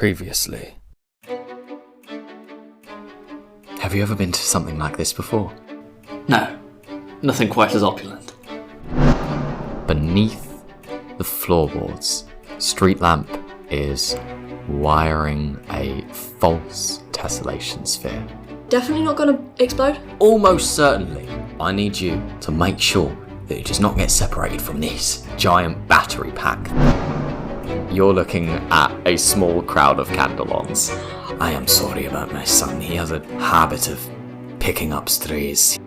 Previously. Have you ever been to something like this before? No, nothing quite as opulent. Beneath the floorboards, Street Lamp is wiring a false tessellation sphere. Definitely not gonna explode? Almost certainly. I need you to make sure that it does not get separated from this giant battery pack. You're looking at a small crowd of candle-ons. I am sorry about my son. He has a habit of picking up strays.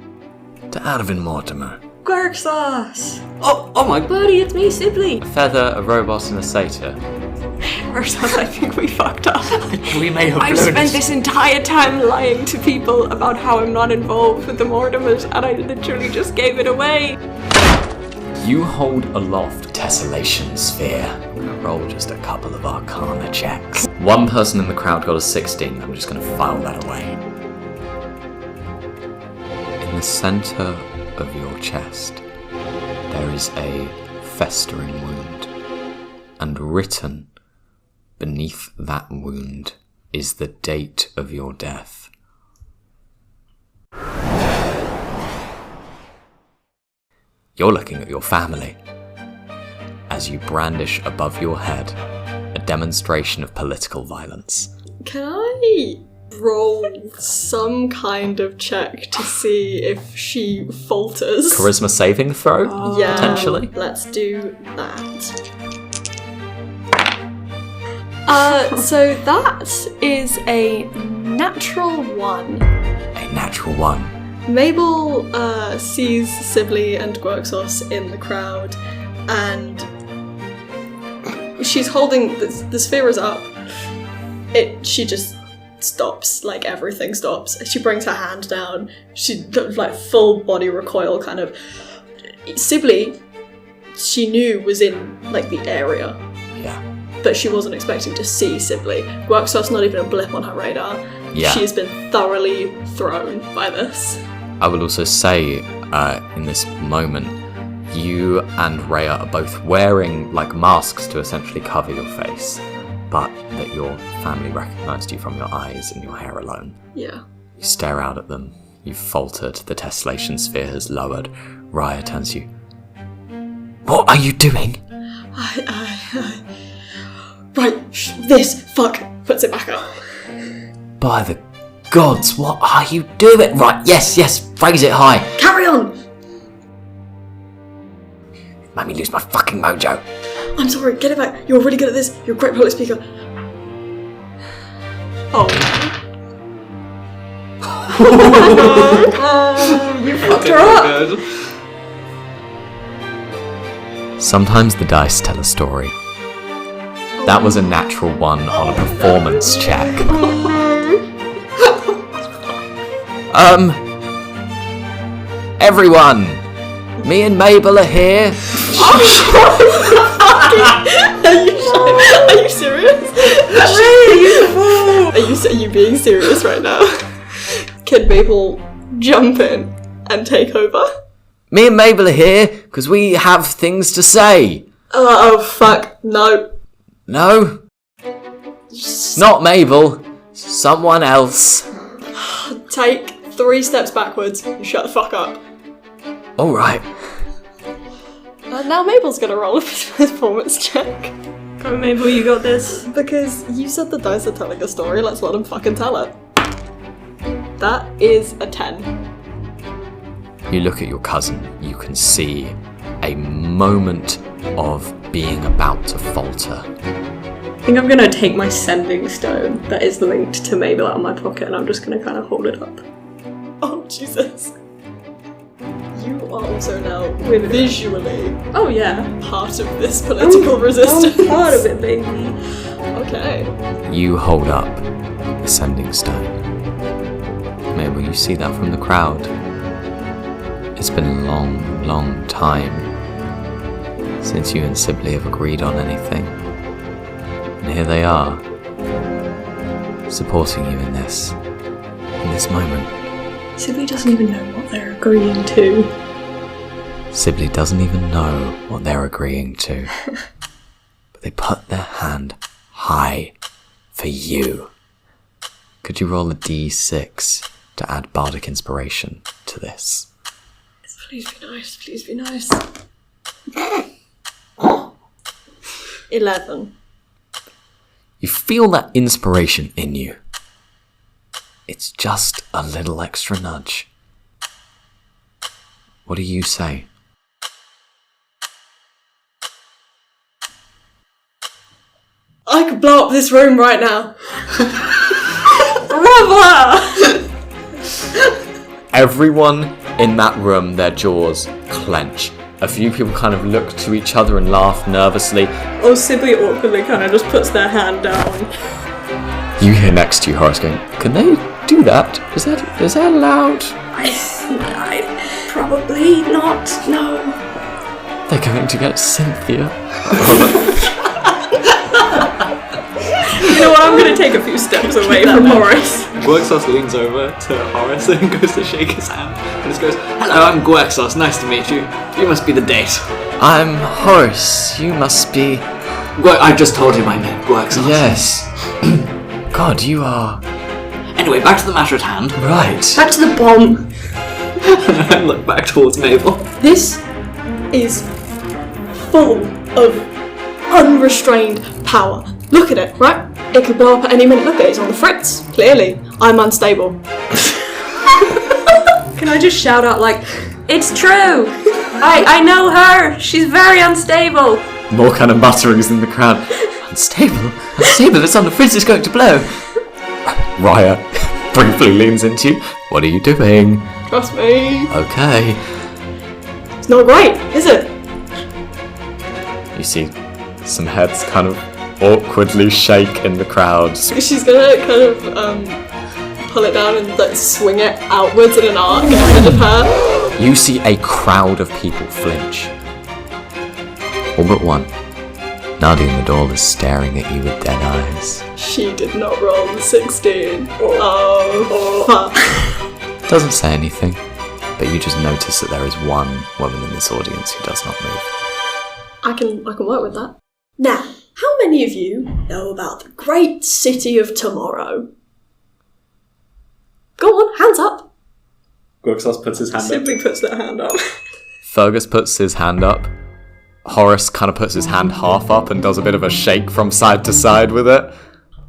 To Arvin Mortimer. Gwerxos! Oh my... Buddy, it's me, Sibly! A feather, a robot, and a satyr. Gwerxos, I think we fucked up. We may have I've spent this entire time lying to people about how I'm not involved with the Mortimers, and I literally just gave it away. You hold aloft tessellation sphere. I'm going to roll just a couple of arcana checks. One person in the crowd got a 16. I'm just going to file that away. In the centre of your chest, there is a festering wound. And written beneath that wound is the date of your death. You're looking at your family as you brandish above your head a demonstration of political violence. Can I roll some kind of check to see if she falters? Charisma saving throw, Yeah, potentially? let's do that. So that is a natural 1. A natural 1. Mabel sees Sibly and Gwerxos in the crowd, and she's holding the sphere is up. She just stops, like everything stops. She brings her hand down. She like full body recoil, kind of. Sibly, she knew was in like the area. Yeah. But she wasn't expecting to see Sibly. Gwerxos not even a blip on her radar. Yeah. She has been thoroughly thrown by this. I will also say, in this moment, you and Rhea are both wearing like masks to essentially cover your face, but that your family recognised you from your eyes and your hair alone. Yeah. You stare out at them. You've faltered. The tessellation sphere has lowered. Rhea turns to you. What are you doing? Right, this, fuck, puts it back up. By the gods, what are you doing? Right, yes, phrase it high. Carry on! Made me lose my fucking mojo. I'm sorry, get it back. You're really good at this. You're a great public speaker. Oh. You fucked her up. Sometimes the dice tell a story. That was a natural 1 on a performance check. Everyone! Me and Mabel are here! Are you serious? Are you being serious right now? Can Mabel jump in and take over? Me and Mabel are here because we have things to say. Oh fuck, no. No? Not Mabel. Someone else. Take 3 steps backwards and shut the fuck up. Alright. Now Mabel's gonna roll a performance check. Come on, Mabel, you got this. Because you said the dice are telling a story, let's let them fucking tell it. That is a 10. You look at your cousin, you can see a moment of being about to falter. I think I'm gonna take my sending stone that is linked to Mabel out of my pocket and I'm just gonna kind of hold it up. Oh, Jesus. You are also now visually Oh yeah. part of this political resistance. I'm part of it, baby. Okay. You hold up the sending stone. Mabel, you see that from the crowd. It's been a long time since you and Sibly have agreed on anything. And here they are, supporting you in this moment. Sibly doesn't even know what they're agreeing to. Sibly doesn't even know what they're agreeing to. But they put their hand high for for you. Could you roll a d6 to add bardic inspiration to this? Please be nice, please be nice. 11. You feel that inspiration in you. It's just a little extra nudge. What do you say? I could blow up this room right now. Everyone in that room, their jaws clench. A few people kind of look to each other and laugh nervously. Or Sibly awkwardly kind of just puts their hand down. You hear next to you Horace going, "Can they do that? Is that allowed?" I probably not, no. They're going to get Cynthia. You know what, I'm going to take a few steps away from Horace. Gwerxos leans over to Horace and goes to shake his hand and just goes, "Hello, I'm Gwerxos, nice to meet you. You must be the date." I'm Horace. You must be... I just told you my name, Gwerxos. Yes. God, you are... Anyway, back to the matter at hand. Right. Back to the bomb. I look back towards Mabel. This is full of unrestrained power. Look at it, right? It could blow up at any minute. Look at it, it's on the fritz. Clearly, I'm unstable. Can I just shout out like, "It's true! I know her! She's very unstable!" More kind of mutterings in the crowd. Unstable? Unstable, it's on the fridge, it's going to blow. Raya briefly leans into you. What are you doing? Trust me. Okay. It's not great, is it? You see some heads kind of awkwardly shake in the crowd. She's gonna kind of pull it down and like swing it outwards in an arc ahead of her. You see a crowd of people flinch. All but one. Nadia in the door is staring at you with dead eyes. She did not roll the 16. Oh, fuck. Doesn't say anything, but you just notice that there is one woman in this audience who does not move. I can work with that. Now, how many of you know about the great city of tomorrow? Go on, hands up. Gwerxos puts his hand up. Sibly puts their hand up. Fergus puts his hand up. Horace kind of puts his hand half up and does a bit of a shake from side to side with it.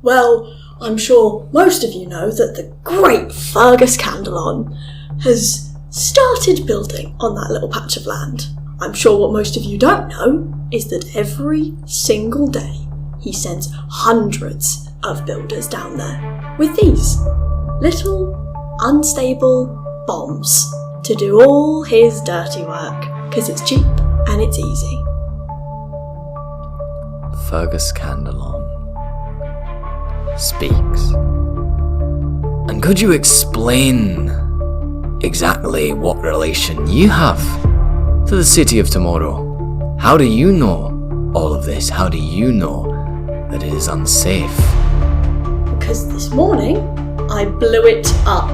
Well, I'm sure most of you know that the great Fergus Candelon has started building on that little patch of land. I'm sure what most of you don't know is that every single day he sends hundreds of builders down there with these little unstable bombs to do all his dirty work because it's cheap and it's easy. Fergus Candelon speaks. And could you explain exactly what relation you have to the city of tomorrow? How do you know all of this? How do you know that it is unsafe? Because this morning I blew it up.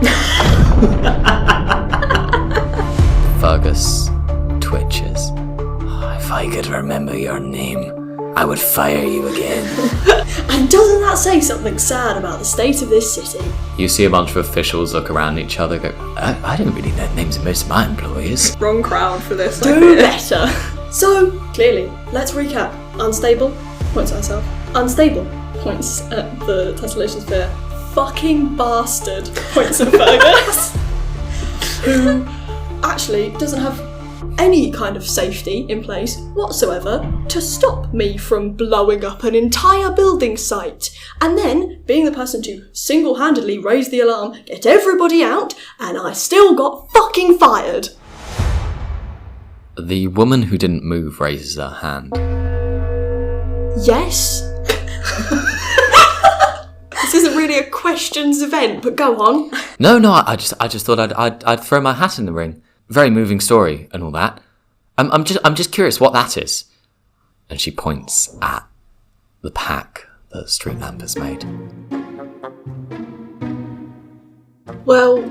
Fergus twitches. Oh, if I could remember your name, I would fire you again. And doesn't that say something sad about the state of this city? You see a bunch of officials look around each other and go, I don't really know the names of most of my employees. Wrong crowd for this. Do better. So, clearly, let's recap. Unstable, points at herself. Unstable, points at the tessellation sphere. Fucking bastard, points at Fergus. Who actually doesn't have any kind of safety in place whatsoever to stop me from blowing up an entire building site and then being the person to single-handedly raise the alarm, get everybody out, and I still got fucking fired. The woman who didn't move raises her hand. Yes? This isn't really a questions event, but go on. No, I just thought I'd throw my hat in the ring. Very moving story and all that. I'm just curious what that is. And she points at the pack that Street Lamp has made. Well,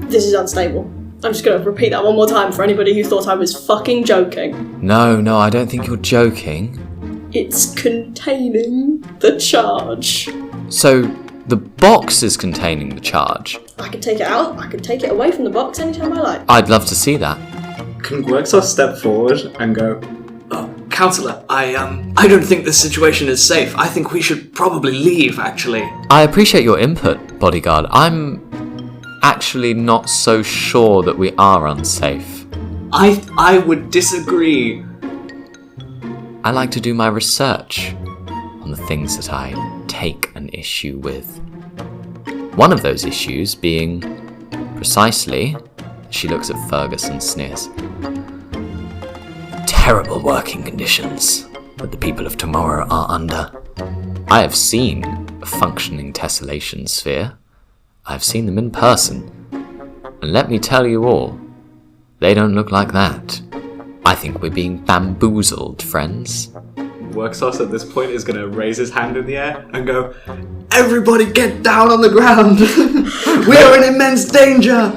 this is unstable. I'm just going to repeat that one more time for anybody who thought I was fucking joking. No, I don't think you're joking. It's containing the charge. So, the box is containing the charge. I can take it out, I can take it away from the box anytime I like. I'd love to see that. Can Gwerxos step forward and go, "Oh, Councillor, I don't think this situation is safe. I think we should probably leave, actually." I appreciate your input, bodyguard. I'm actually not so sure that we are unsafe. I would disagree. I like to do my research on the things that I take an issue with. One of those issues being precisely, she looks at Fergus and sneers, terrible working conditions that the people of tomorrow are under. I have seen a functioning tessellation sphere. I've seen them in person. And let me tell you all, they don't look like that. I think we're being bamboozled, friends. Gwerxos at this point is going to raise his hand in the air and go, "Everybody get down on the ground! We are in immense danger!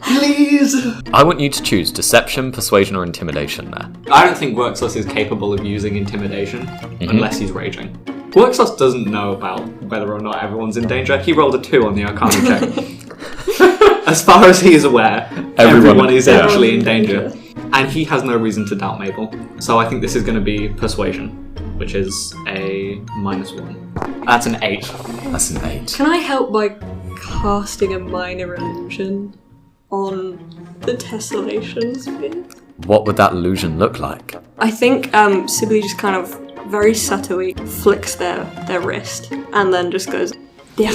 Please!" I want you to choose deception, persuasion, or intimidation there. I don't think Gwerxos is capable of using intimidation unless he's raging. Gwerxos doesn't know about whether or not everyone's in danger. He rolled a 2 on the Arcana check. As far as he is aware, everyone is actually in danger. And he has no reason to doubt Mabel. So I think this is going to be persuasion, which is a -1. That's an 8. That's an 8. Can I help by casting a minor illusion on the tessellation sphere? What would that illusion look like? I think Sibly just kind of very subtly flicks their wrist and then just goes, "Yeah."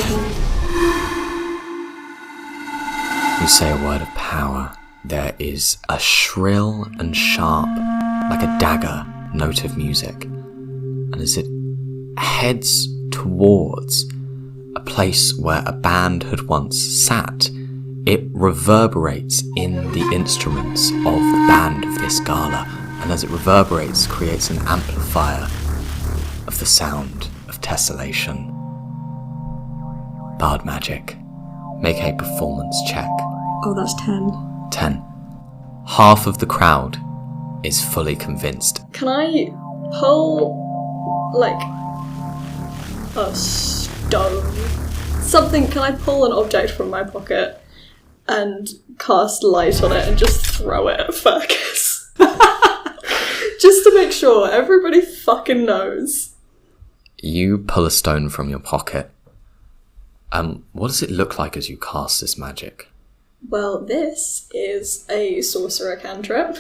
You say a word of power. There is a shrill and sharp, like a dagger, note of music. And as it heads towards a place where a band had once sat, it reverberates in the instruments of the band of this gala. And as it reverberates, creates an amplifier of the sound of tessellation. Bard magic. Make a performance check. Oh, that's 10. 10. Half of the crowd is fully convinced. Can I pull, like, a stone? Something, can I pull an object from my pocket and cast light on it and just throw it at Fergus? Just to make sure everybody fucking knows. You pull a stone from your pocket. What does it look like as you cast this magic? Well, this is a sorcerer cantrip.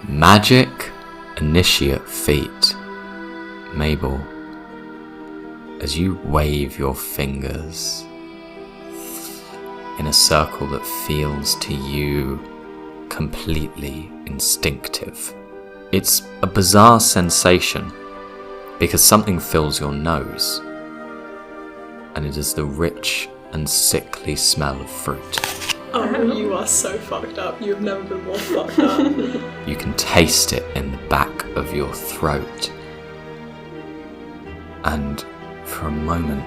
Magic Initiate Feat. Mabel, as you wave your fingers in a circle that feels to you completely instinctive. It's a bizarre sensation because something fills your nose, and it is the rich and sickly smell of fruit. Oh, you are so fucked up. You've never been more fucked up. You can taste it in the back of your throat. And for a moment,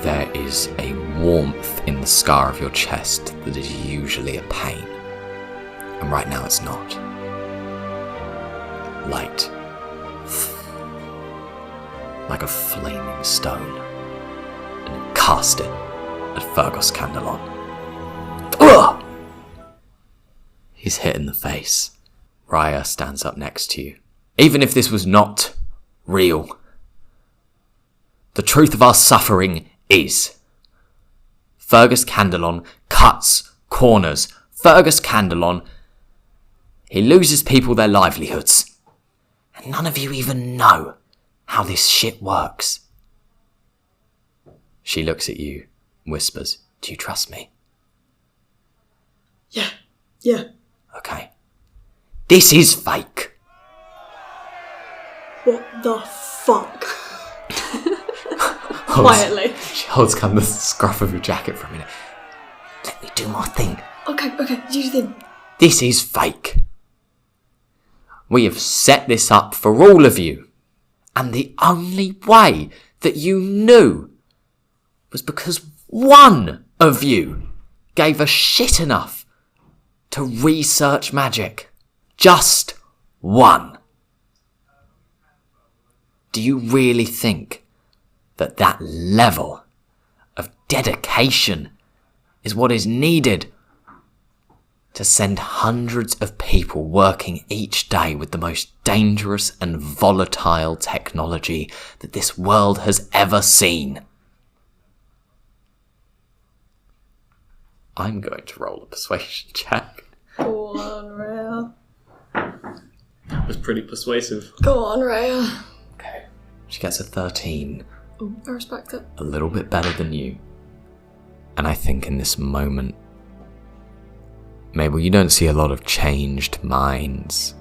there is a warmth in the scar of your chest that is usually a pain. And right now it's not. Light. Like a flaming stone. And cast it at Fergus Candelon. Ugh! He's hit in the face. Raya stands up next to you. Even if this was not real, the truth of our suffering is. Fergus Candelon cuts corners. Fergus Candelon, he loses people their livelihoods. And none of you even know how this shit works. She looks at you, whispers, "Do you trust me?" Yeah. Okay. This is fake. What the fuck? Quietly. She holds kind of the scruff of your jacket for a minute. Let me do my thing. Okay, do you think? This is fake. We have set this up for all of you. And the only way that you knew was because one of you gave a shit enough to research magic. Just one. Do you really think that that level of dedication is what is needed to send hundreds of people working each day with the most dangerous and volatile technology that this world has ever seen? I'm going to roll a persuasion check. Go on, Rhea. That was pretty persuasive. Go on, Rhea. Okay. She gets a 13. Ooh, I respect it. A little bit better than you. And I think in this moment, Mabel, you don't see a lot of changed minds.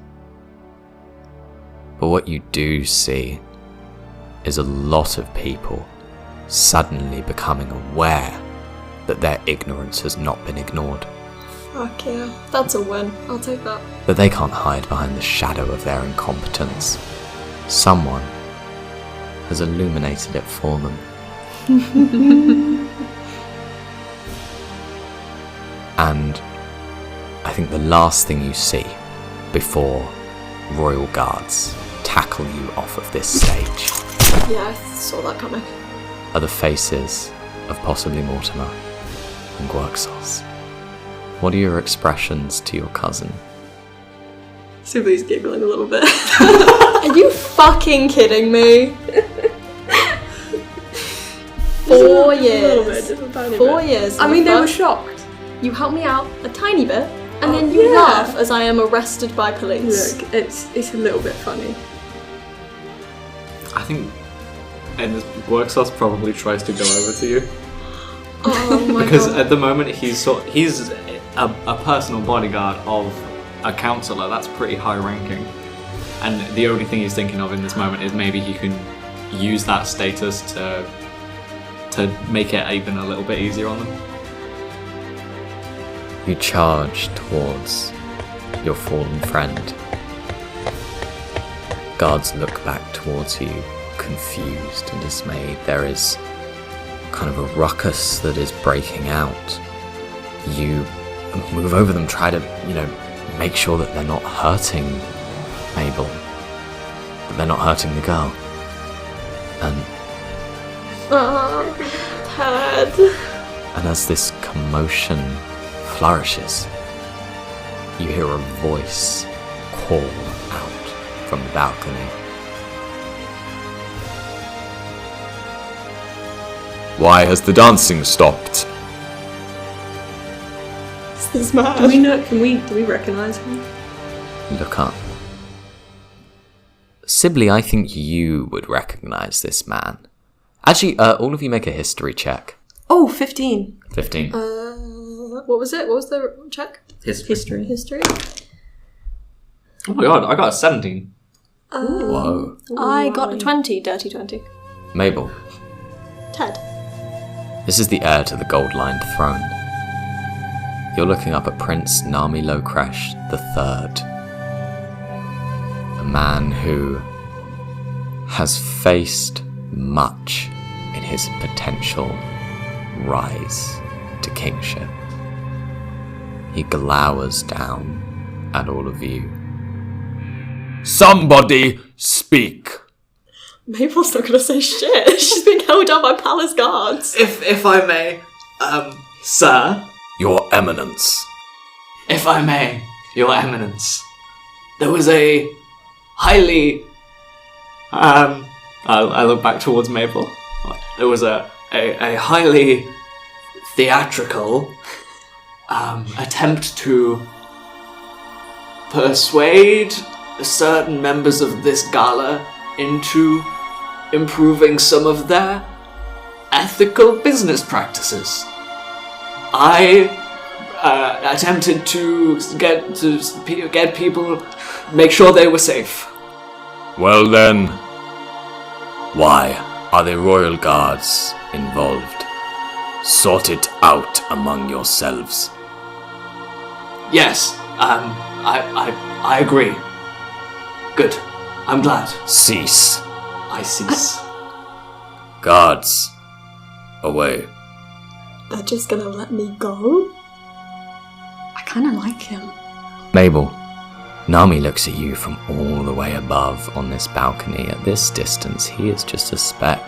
But what you do see is a lot of people suddenly becoming aware that their ignorance has not been ignored. Fuck yeah. That's a win. I'll take that. That they can't hide behind the shadow of their incompetence. Someone has illuminated it for them. And I think the last thing you see before royal guards tackle you off of this stage Yeah, I saw that coming. are the faces of possibly Mortimer and Gwerxos. What are your expressions to your cousin? Sibly's giggling a little bit. Are you fucking kidding me? 4 A little bit, years. just a tiny 4 bit. years. I mean, they were First, shocked. you help me out a tiny bit, and then you yeah. laugh as I am arrested by police. Look, it's a little bit funny. I think Gwerxos probably tries to go over to you. Oh my Because god. at the moment he's a personal bodyguard of a councillor. That's pretty high ranking. And the only thing he's thinking of in this moment is maybe he can use that status to make it even a little bit easier on them. You charge towards your fallen friend. Guards look back towards you, confused and dismayed. There is kind of a ruckus that is breaking out. You move over them, try to, make sure that they're not hurting Mabel, that they're not hurting the girl. And Dad. And as this commotion flourishes, you hear a voice call out from the balcony. Why has the dancing stopped? Is this mad? Do we know? Do we recognise him? Look up. Sibly, I think you would recognise this man. Actually, all of you make a history check. Oh, 15. 15. What was it? What was the check? History. History? Oh my god, I got a 17. Whoa. I got a 20, dirty 20. Mabel, Ted. this is the heir to the gold-lined throne. You're looking up at Prince Nami Lokresh III. A man who has faced much in his potential rise to kingship. He glowers down at all of you. Somebody speak! Mabel's not gonna say shit. She's being held up by palace guards. If I may, sir, Your Eminence. if I may, your eminence, there was a highly, I look back towards Mabel. There was a highly theatrical attempt to persuade certain members of this gala into improving some of their ethical business practices. I attempted to get people, make sure they were safe. Well then, why are the royal guards involved? Sort it out among yourselves. Yes, I agree. Good. I'm glad. Cease. I cease. Guards, away. They're just gonna let me go? I kind of like him. Mabel, Nami looks at you from all the way above on this balcony. At this distance, he is just a speck.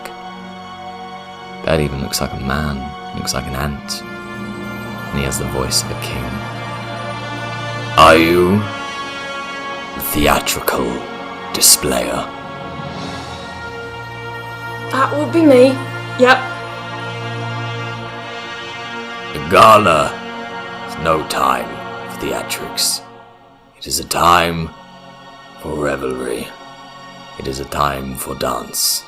Bed even looks like a man, looks like an ant. And he has the voice of a king. Are you the theatrical displayer? That would be me. Yep. The gala is no time for theatrics. It is a time for revelry. It is a time for dance.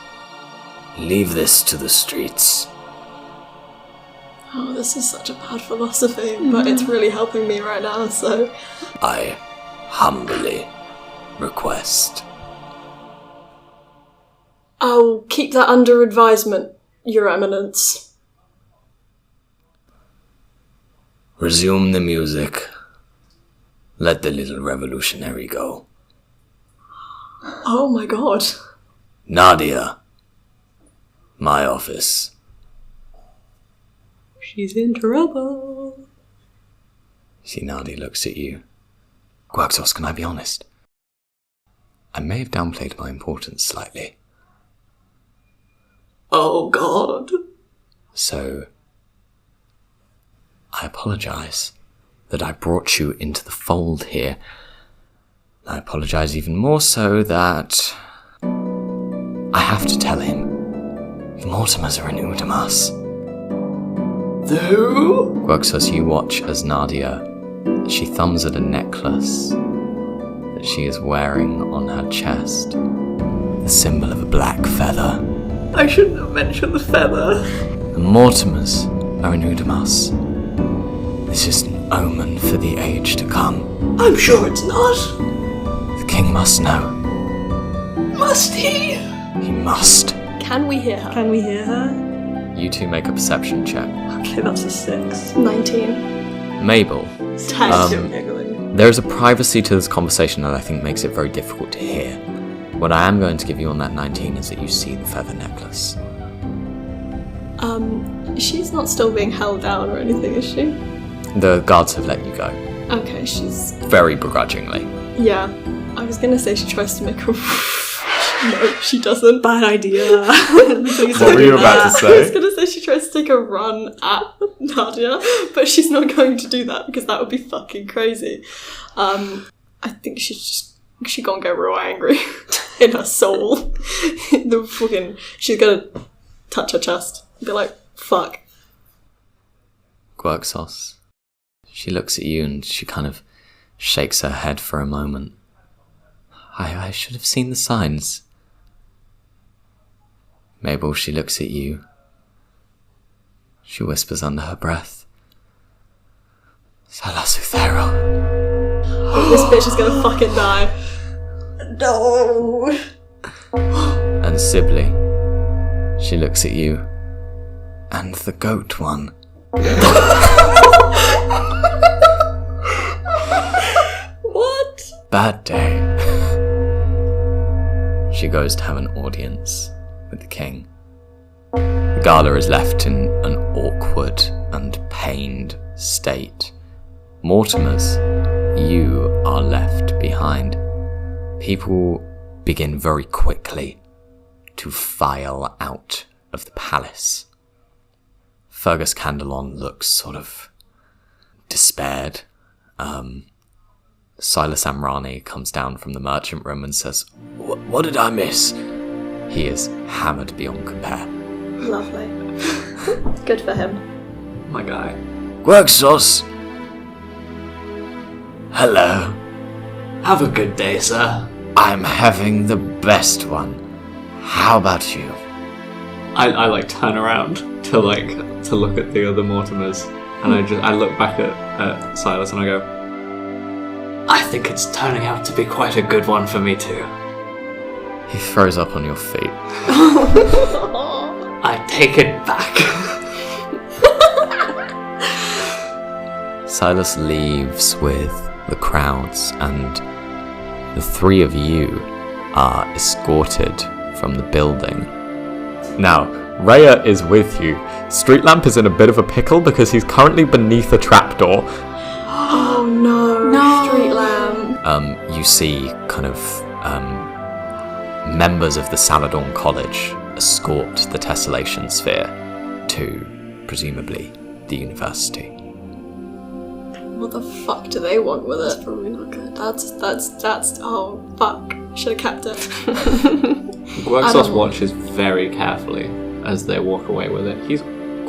Leave this to the streets. Oh, this is such a bad philosophy, but it's really helping me right now, so... I humbly request. I'll keep that under advisement, Your Eminence. Resume the music. Let the little revolutionary go. Oh my god. Nadia. My office. She's in trouble. See, Nadia looks at you. Gwerxos, can I be honest? I may have downplayed my importance slightly. Oh god. So, I apologise that I brought you into the fold here. I apologise even more so that I have to tell him the Mortimers are in Udamas. The who? Gwerxos, you watch as Nadia, she thumbs at a necklace that she is wearing on her chest, the symbol of a black feather. I shouldn't have mentioned the feather. The Mortimers are in Udamas. This is an omen for the age to come. I'm sure it's not. The king must know. Must he? He must. Can we hear her? Can we hear her? You two make a perception check. Okay, that's a 6. 19. Mabel, Still giggling. there is a privacy to this conversation that I think makes it very difficult to hear. What I am going to give you on that 19 is that you see the feather necklace. She's not still being held down or anything, is she? The guards have let you go, Okay, she's... very begrudgingly. Yeah. I was gonna say she tries to make a... No, she doesn't. Bad idea. Please What don't were you do about that. to I was say? gonna say she tries to take a run at Nadia, but she's not going to do that because that would be fucking crazy. I think she gonna get real angry in her soul. She's gonna touch her chest and be like, fuck. Gwerxos. She looks at you and she kind of shakes her head for a moment. I should have seen the signs. Mabel, she looks at you. She whispers under her breath. Salasuthero. This bitch is gonna fucking die. No. And Sibly, she looks at you. And the goat one. What? Bad day. She goes to have an audience with the king. The gala is left in an awkward and pained state. Mortimers, you are left behind. People begin very quickly to file out of the palace. Fergus Candelon looks sort of despaired. Silas Amrani comes down from the merchant room and says, What did I miss? He is hammered beyond compare. Lovely. Good for him. My guy. Gwerxos! Hello. Have a good day, sir. I'm having the best one. How about you? I like turn around to look at the other Mortimers, and I look back at Silas and I go, I think it's turning out to be quite a good one for me too. He throws up on your feet. I take it back. Silas leaves with the crowds, and the three of you are escorted from the building. Now, Rhea is with you. Streetlamp is in a bit of a pickle because he's currently beneath a trapdoor. Oh no. No. Street lamb. you see kind of members of the Saladorn College escort the tessellation sphere to, presumably, the university. What the fuck do they want with it? That's probably not good. That's, oh, fuck. Should have kept it. Gwerxos watches very carefully as they walk away with it. He's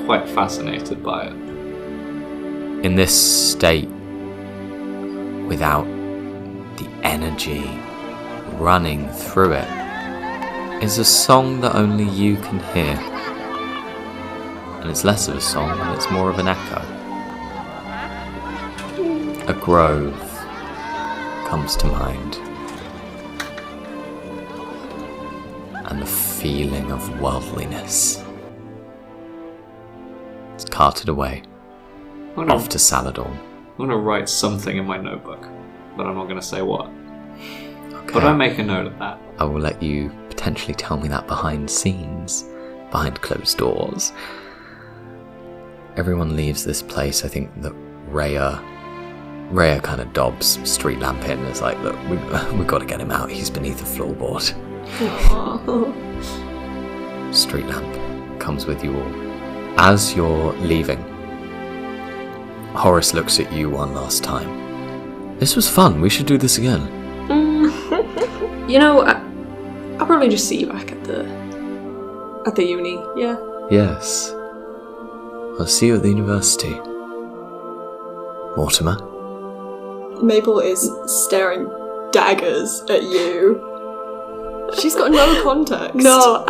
quite fascinated by it. In this state, without the energy running through it, is a song that only you can hear. And it's less of a song, and it's more of an echo. A grove comes to mind. And a feeling of worldliness. It's carted away, off to Saladorn. I'm going to write something in my notebook, but I'm not going to say what. Okay. But I make a note of that. I will let you potentially tell me that behind scenes, behind closed doors. Everyone leaves this place. I think that Rhea kind of dobs street lamp in and is like, look, we've got to get him out. He's beneath the floorboard. Street lamp comes with you all. As you're leaving, Horace looks at you one last time. This was fun. We should do this again. You know, I'll probably just see you back at the uni. Yeah. Yes. I'll see you at the university. Mortimer? Mabel is staring daggers at you. She's got no context. No,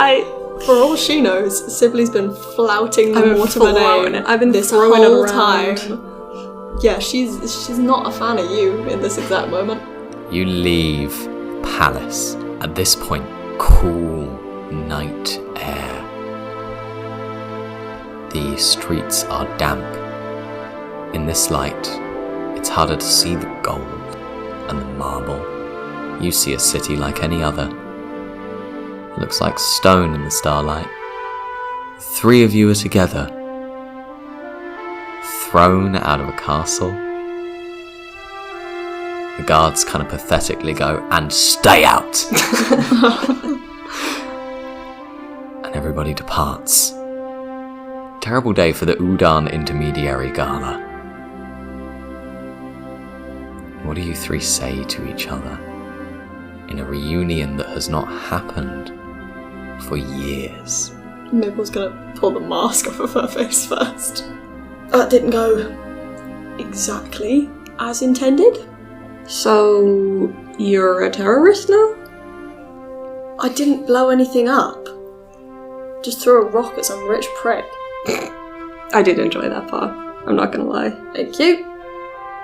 For all she knows, Sibly's been flouting the I've been Mortimer throwing name it. I've been this throwing whole it around. time. Yeah, she's not a fan of you in this exact moment. You leave Palace. At this point, cool night air. The streets are damp. In this light, it's harder to see the gold and the marble. You see a city like any other. It looks like stone in the starlight. 3 of you are together, thrown out of a castle. The guards kind of pathetically go, and stay out! And everybody departs. Terrible day for the Udan Intermediary Gala. What do you 3 say to each other in a reunion that has not happened for years? Mabel's gonna pull the mask off of her face first. That didn't go exactly as intended. So, you're a terrorist now? I didn't blow anything up. Just threw a rock at some rich prick. I did enjoy that part. I'm not gonna lie. Thank you.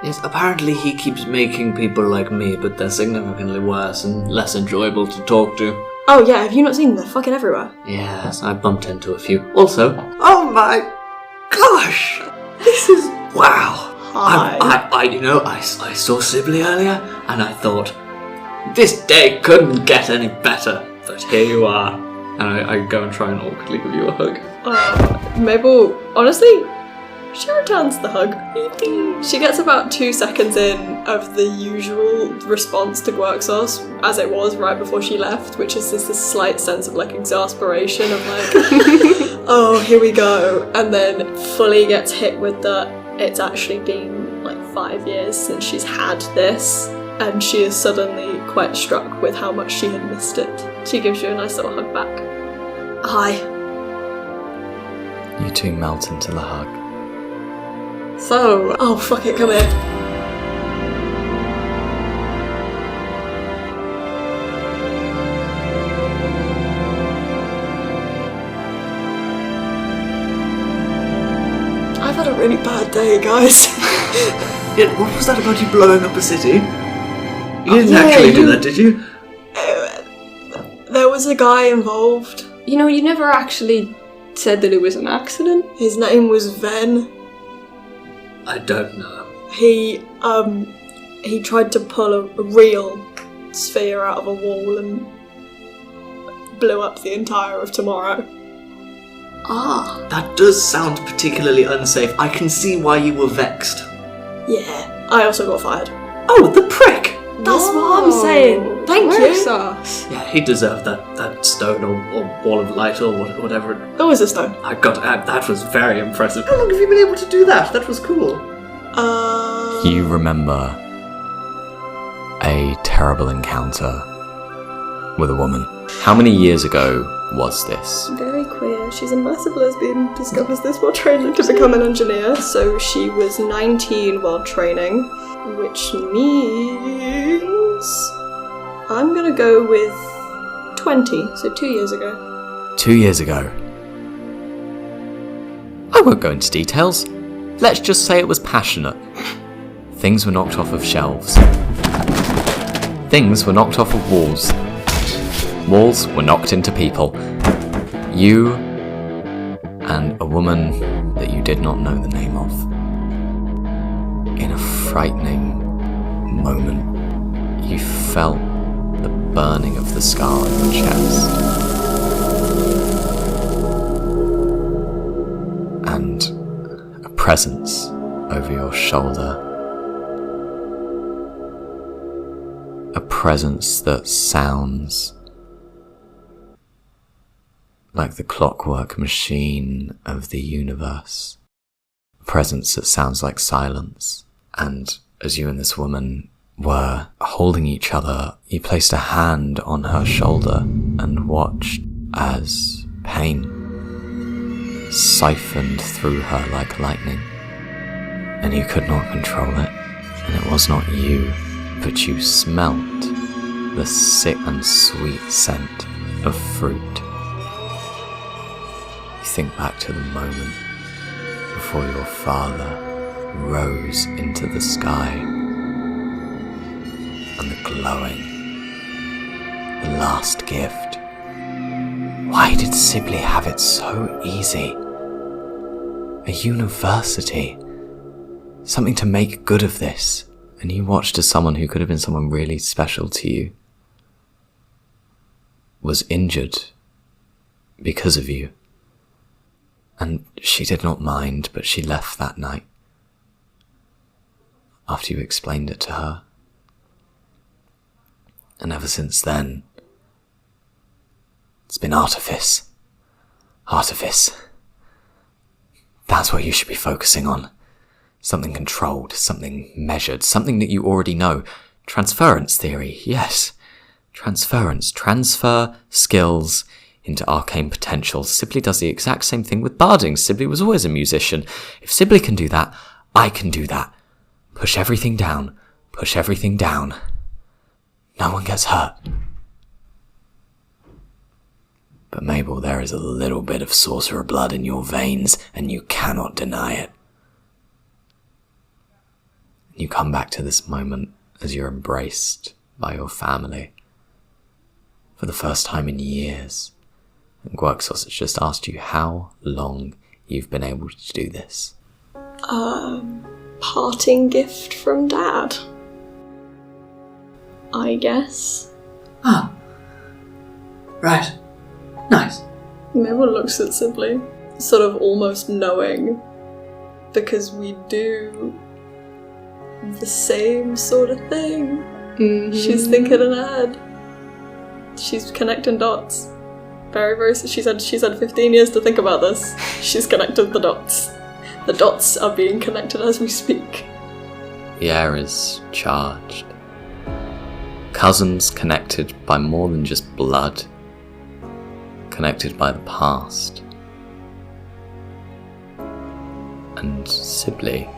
Yes, apparently he keeps making people like me, but they're significantly worse and less enjoyable to talk to. Oh yeah, have you not seen them? They're fucking everywhere. Yes, I bumped into a few. Also, oh my gosh! This is wow! Hi. I saw Sibly earlier, and I thought, this day couldn't get any better. But here you are. And I go and try and awkwardly give you a hug. Mabel, honestly, she returns the hug. She gets about 2 seconds in of the usual response to Gwerxos, as it was right before she left, which is this slight sense of like exasperation of like, oh, here we go, and then fully gets hit with the, it's actually been like 5 years since she's had this, and she is suddenly quite struck with how much she had missed it. She gives you a nice little hug back. Hi. You 2 melt into the hug. So, Oh, fuck it, come here. I've had a really bad day, guys. Yeah, what was that about you blowing up a city? You didn't yeah, actually do you- that, did you? There was a guy involved. you know, you never actually said that it was an accident. His name was Ven. I don't know. He tried to pull a real sphere out of a wall and blew up the entire of tomorrow. Ah. That does sound particularly unsafe. I can see why you were vexed. Yeah, I also got fired. Oh, the prick! That's what I'm saying. Thank you. Gwerxos. Yeah, he deserved that stone or ball of light or whatever. That was a stone. That was very impressive. How long have you been able to do that? That was cool. You remember a terrible encounter with a woman. How many years ago was this? Very queer. She's a massive lesbian, discovers this while training to become an engineer. So she was 19 while training, which means I'm gonna go with 20, so 2 years ago. 2 years ago. I won't go into details. Let's just say it was passionate. Things were knocked off of shelves. Things were knocked off of walls. Walls were knocked into people. You and a woman that you did not know the name of. In a frightening moment, you felt the burning of the scar on your chest. And a presence over your shoulder. A presence that sounds like the clockwork machine of the universe. A presence that sounds like silence. And as you and this woman were holding each other, you placed a hand on her shoulder and watched as pain siphoned through her like lightning. And you could not control it. And it was not you, but you smelt the sick and sweet scent of fruit. You think back to the moment before your father rose into the sky, and the glowing, the last gift. Why did Sibly have it so easy? A university, something to make good of this, and you watched as someone who could have been someone really special to you was injured because of you. And she did not mind, but she left that night after you explained it to her. And ever since then, it's been artifice. Artifice. That's what you should be focusing on. Something controlled, something measured, something that you already know. Transference theory, yes. Transference. Transfer skills into arcane potential. Sibly does the exact same thing with barding. Sibly was always a musician. If Sibly can do that, I can do that. Push everything down. Push everything down. No one gets hurt. But Mabel, there is a little bit of sorcerer blood in your veins, and you cannot deny it. You come back to this moment as you're embraced by your family for the first time in years. And Gwerxos has just asked you how long you've been able to do this. Parting gift from Dad, I guess. Ah. Right. Nice. Mabel looks at Sibly, sort of almost knowing, because we do the same sort of thing. Mm-hmm. She's thinking ahead. She's connecting dots. Very, very. She's had 15 years to think about this. She's connected the dots. The dots are being connected as we speak. The air is charged. Cousins connected by more than just blood. Connected by the past. And Sibly,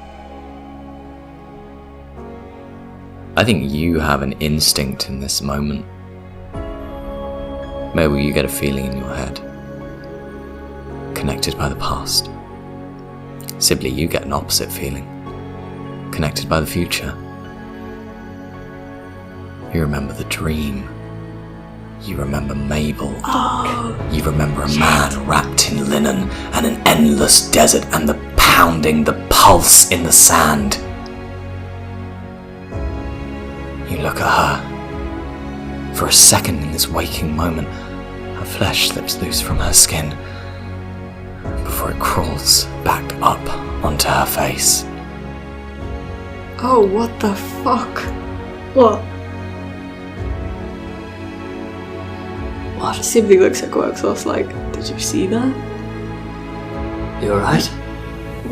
I think you have an instinct in this moment. Maybe you get a feeling in your head. Connected by the past. Sibly, you get an opposite feeling. Connected by the future. You remember the dream. You remember Mabel. You remember a man wrapped in linen and an endless desert and the pounding, the pulse in the sand. You look at her. For a second in this waking moment, her flesh slips loose from her skin before it crawls back up onto her face. Oh, what the fuck? What? What? Sibly looks at Gwerxos like, did you see that? You alright?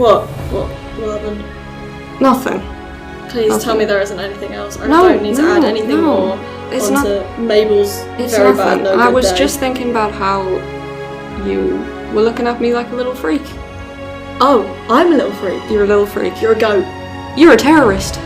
What happened? Nothing. Please tell me there isn't anything else. I No, don't need to no, add anything no. more It's onto Mabel's It's very nothing. bad no I good was day. just thinking about how you were looking at me like a little freak. Oh, I'm a little freak. You're a little freak. You're a goat. You're a terrorist.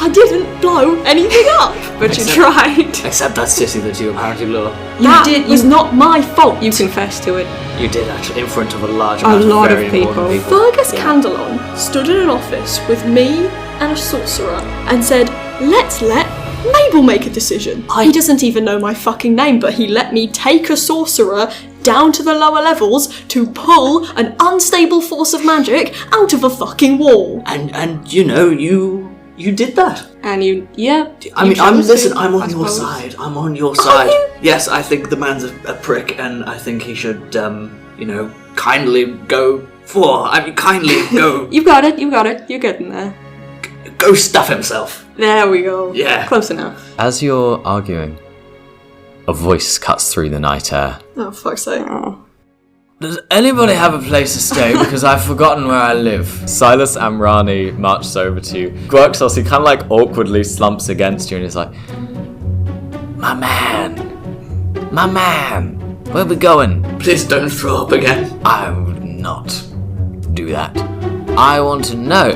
I didn't blow anything up. But you Except- tried. Except that sissy that you apparently lure. It was not my fault. You confessed to it. You did actually, in front of a large amount lot of of very important people. people. Fergus Candelon stood in an office with me and a sorcerer and said, let's let Mabel make a decision. He doesn't even know my fucking name, but he let me take a sorcerer down to the lower levels to pull an unstable force of magic out of a fucking wall. And you know, you did that. And you I mean, chose listen, to, I'm on I your suppose. side. I'm on your side. Yes, I think the man's a prick, and I think he should, kindly go You got it, you're getting there. go stuff himself. There we go. Yeah. Close enough. As you're arguing, a voice cuts through the night air. Oh, fuck's sake. Oh. Does anybody have a place to stay? Because I've forgotten where I live. Silas Amrani marches over to you. Gwerxos, he kind of like awkwardly slumps against you and he's like, My man, where we going? Please don't throw up again. I would not do that. I want to know,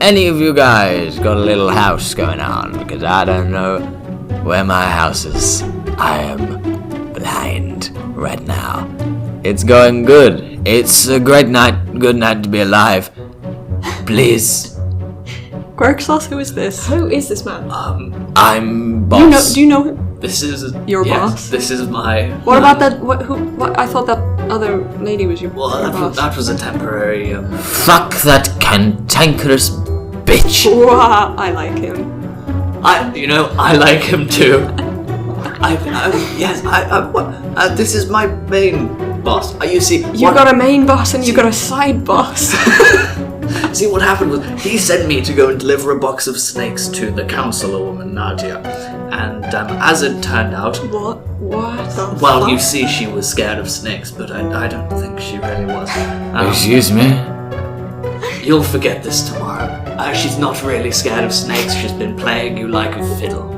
any of you guys got a little house going on? Because I don't know where my house is. I am blind right now. It's going good. It's a great night, good night to be alive. Please. Gwerxos, who is this? Who is this man? I'm boss. Do you know him? This is Your yes, boss? This is my. What about that? What? I thought that other lady was your, Well, your that boss. that was a temporary. Fuck that cantankerous bitch. Wow, I like him. I like him too. This is my main boss. You see, You got a main boss and you got a side boss. See, what happened was he sent me to go and deliver a box of snakes to the councilwoman Nadia, and as it turned out, What the well, fuck? you see, she was scared of snakes, but I don't think she really was. Excuse me? You'll forget this tomorrow. She's not really scared of snakes. She's been playing you like a fiddle.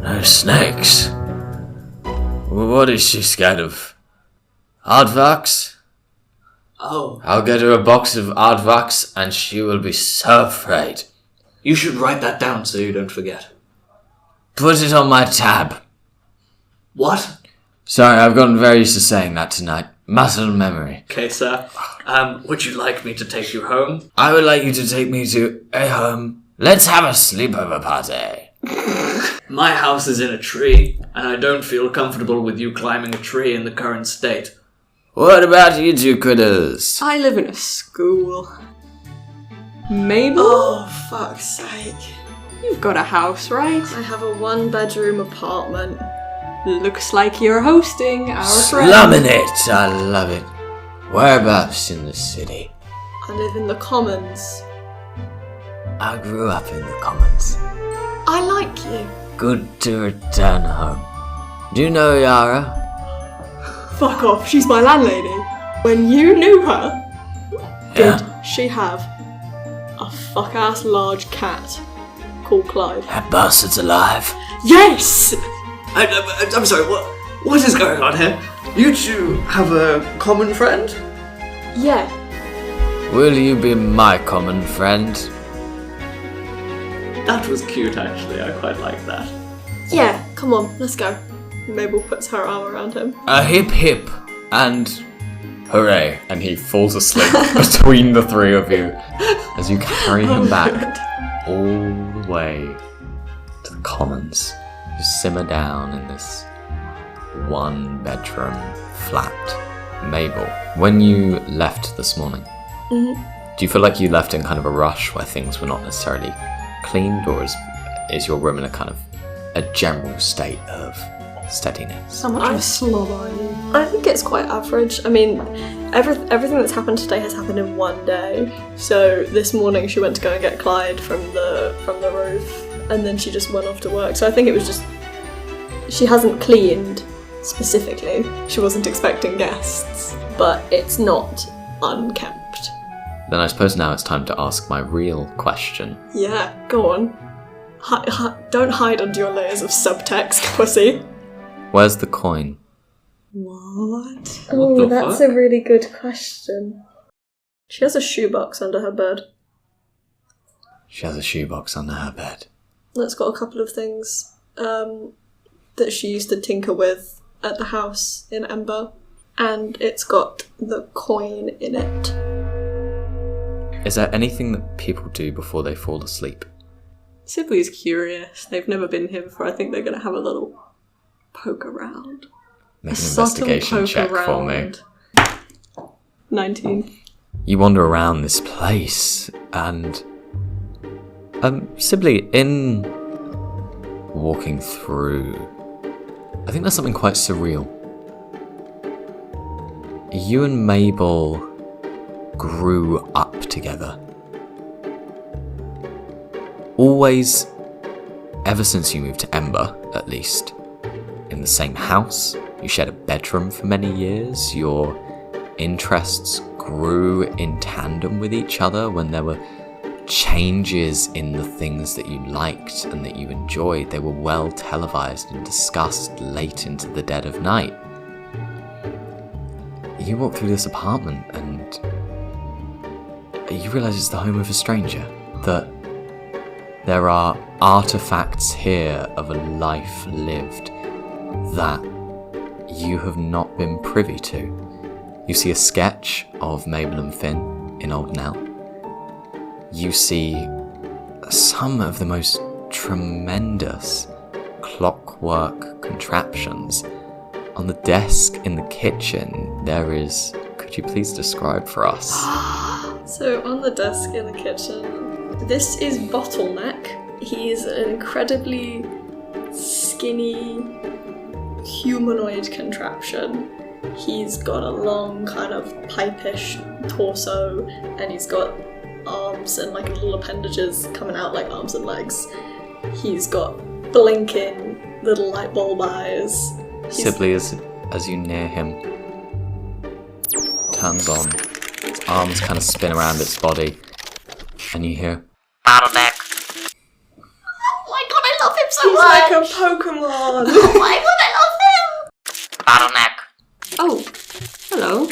No snakes. What is she scared of? Aardvarks? Oh, I'll get her a box of aardvarks and she will be so afraid. you should write that down so you don't forget. Put it on my tab. What? Sorry, I've gotten very used to saying that tonight. Muscle memory. Okay, sir. Would you like me to take you home? I would like you to take me to a home. Let's have a sleepover party. My house is in a tree, and I don't feel comfortable with you climbing a tree in the current state. What about you two critters? I live in a school. Mabel? Oh, fuck's sake. You've got a house, right? I have a one-bedroom apartment. Looks like you're hosting our friend. Slumming it. I love it. Whereabouts in the city? I live in the Commons. I grew up in the Commons. I like you. Good to return home. Do you know Yara? Fuck off, she's my landlady. When you knew her, Yeah. did she have a fuck-ass large cat called Clive? That bastard's alive. Yes! I'm sorry, what is going on here? You two have a common friend? Yeah. Will you be my common friend? That was cute, actually. I quite like that. Yeah, come on, let's go. Mabel puts her arm around him. A hip hip and hooray. And he falls asleep between the three of you as you carry him back all the way to the Commons. You simmer down in this one-bedroom flat. Mabel, when you left this morning, do you feel like you left in kind of a rush where things were not necessarily cleaned, or is your room in a kind of a general state of steadiness. How much of a slob are you? I think it's quite average. I mean, everything that's happened today has happened in one day. So this morning she went to go and get Clyde from the roof, and then she just went off to work. So I think it was just she hasn't cleaned specifically. She wasn't expecting guests, but it's not unkempt. Then I suppose now it's time to ask my real question. Yeah, go on. Don't hide under your layers of subtext, pussy. Where's the coin? What? Oh, the that's fuck? a really good question. She has a shoebox under her bed. She has a shoebox under her bed. That's got a couple of things that she used to tinker with at the house in Ember. And it's got the coin in it. Is there anything that people do before they fall asleep? Sibly's curious. They've never been here before. I think they're going to have a little poke around. Make an Subtle investigation poke check for me. around. 19. You wander around this place, and Sibly, in walking through, I think there's something quite surreal. You and Mabel grew up together. Always, ever since you moved to Ember, at least, in the same house. You shared a bedroom for many years. Your interests grew in tandem with each other when there were changes in the things that you liked and that you enjoyed. They were well televised and discussed late into the dead of night. You walk through this apartment and you realise it's the home of a stranger. That there are artifacts here of a life lived that you have not been privy to. You see a sketch of Mabel and Finn in Old Nell. You see some of the most tremendous clockwork contraptions. On the desk in the kitchen, there is... Could you please describe for us? So on the desk in the kitchen, this is Bottleneck. He is an incredibly skinny humanoid contraption. He's got a long kind of pipe-ish torso, and he's got arms and like little appendages coming out like arms and legs. He's got blinking little light bulb eyes. Sibly, as you near him, turns on. Its arms kind of spin around its body, and you hear, "Bottleneck." Oh my god, I love him so He's like a Pokemon! Oh my god, I love him! "Bottleneck." Oh, hello.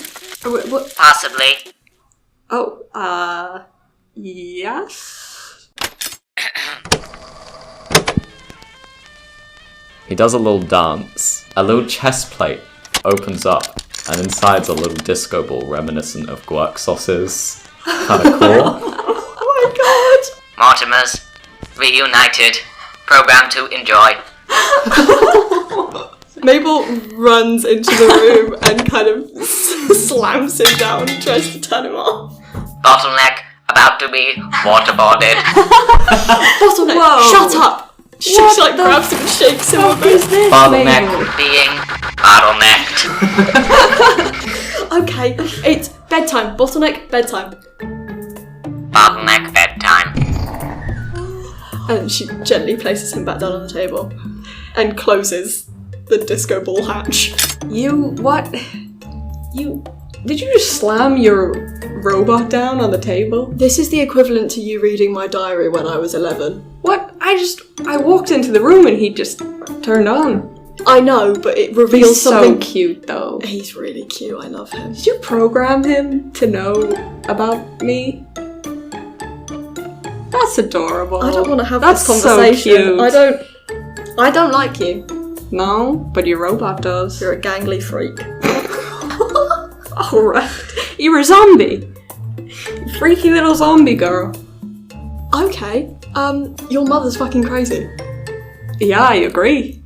What? Possibly. Oh, yes? He does a little dance. A little chest plate opens up, and inside's a little disco ball reminiscent of Gwerxos's. Kind of cool. Oh my god! Mortimers, reunited, program to enjoy. Mabel runs into the room and kind of slams him down and tries to turn him off. Bottleneck, about to be waterboarded. Bottleneck, Whoa. shut up! She like grabs him and shakes him a What is bit. this, Bottleneck. Mabel? Being bottlenecked. Okay, it's bedtime. Bottleneck, bedtime. Bottleneck bedtime. And she gently places him back down on the table and closes the disco ball hatch. What? Did you just slam your robot down on the table? This is the equivalent to you reading my diary when I was 11. What? I walked into the room and he just turned on. I know, but it reveals He's so something. cute though. He's really cute. I love him. Did you program him to know about me? That's adorable. I don't want to have That's this so conversation. cute. I don't like you. No, but your robot does. You're a gangly freak. Alright. You're a zombie. Freaky little zombie girl. Okay. Your mother's fucking crazy. Yeah, I agree.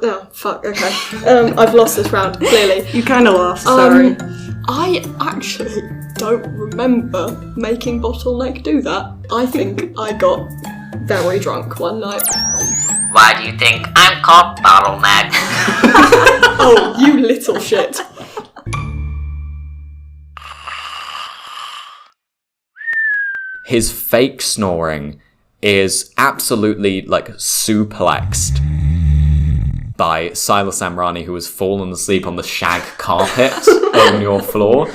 Oh, fuck, okay. I've lost this round, clearly. You kinda lost, sorry. I actually don't remember making Bottleneck do that. I think I got very drunk one night. Why do you think I'm cork bottle, Mag. Oh, you little shit. His fake snoring is absolutely, like, suplexed by Silas Amrani, who has fallen asleep on the shag carpet on your floor.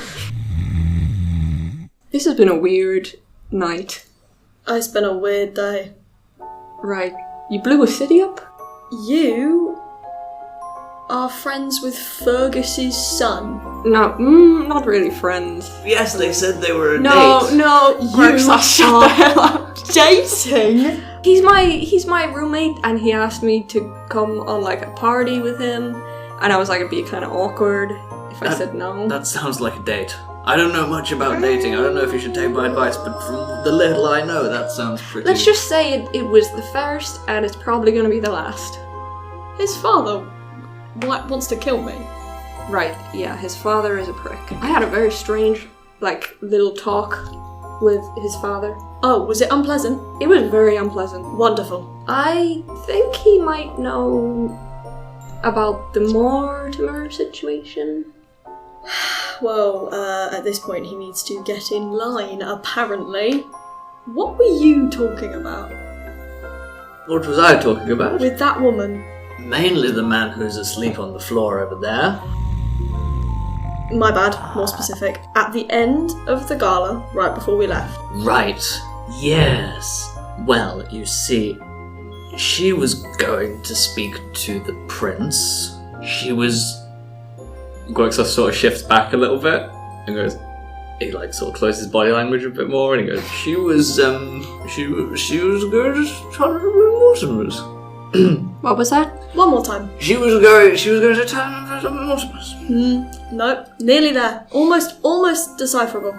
This has been a weird night. It's been a weird day. Right. You blew a city up? You are friends with Fergus's son. No, not really friends. Yes, they said they were a No, date. no, Gwerxos, shut the hell up. Dating? He's my roommate, and he asked me to come on like a party with him, and I was like, it'd be kind of awkward if I said no. That sounds like a date. I don't know much about dating. I don't know if you should take my advice, but from the little I know, that sounds pretty... Let's just say it was the first, and it's probably going to be the last. His father wants to kill me. Right, yeah, his father is a prick. I had a very strange, like, little talk with his father. Oh, was it unpleasant? It was very unpleasant. Wonderful. I think he might know about the Mortimer situation. Well, at this point he needs to get in line, apparently. What were you talking about? What was I talking about? With that woman? Mainly the man who's asleep on the floor over there. My bad, more specific. At the end of the gala, right before we left. Right. Yes. Well, you see, she was going to speak to the prince. She was... Gwerxos sort of shifts back a little bit and goes, he like sort of closes his body language a bit more and he goes, She was going to try to remove Mortimers. What was that? One more time. She was going to tell him Mortimers. Nope, nearly there. Almost decipherable.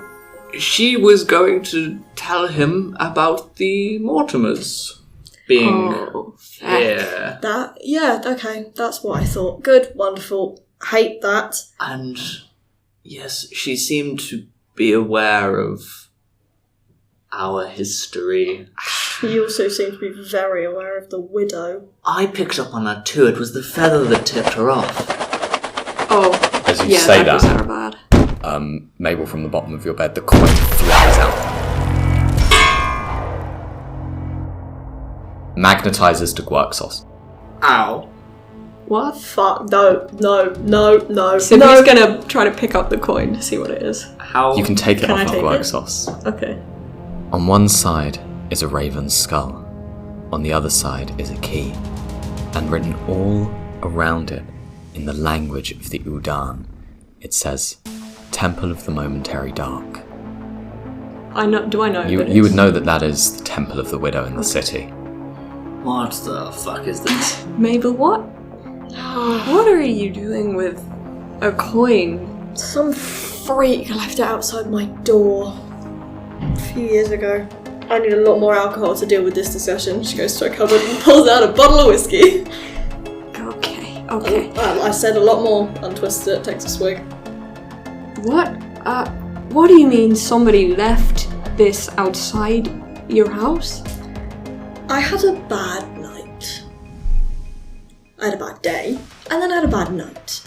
she was going to tell him about the Mortimers being here. Okay, that's what I thought. Good, wonderful. Hate that. And yes, she seemed to be aware of our history. He also seemed to be very aware of the widow. I picked up on that too. It was the feather that tipped her off. Oh, As you yeah, say that was that, her bad. Mabel, from the bottom of your bed, the coin flies out. Magnetizes to Gwerxos. Ow. What? Fuck, no. Sibly's gonna try to pick up the coin to see what it is. How You can take it Can I off of take it? Gwerxos. Okay. On one side is a raven's skull. On the other side is a key. And written all around it, in the language of the Udan, it says, Temple of the Momentary Dark. I know. Do I know? You would know that that is the Temple of the Widow in the city. What the fuck is this? Mabel, what? What are you doing with a coin? Some freak left it outside my door a few years ago. I need a lot more alcohol to deal with this discussion. She goes to a cupboard and pulls out a bottle of whiskey. Okay. I said a lot more. Untwists it, takes a swig. What do you mean somebody left this outside your house? I had a bad night. I had a bad day, and then I had a bad night.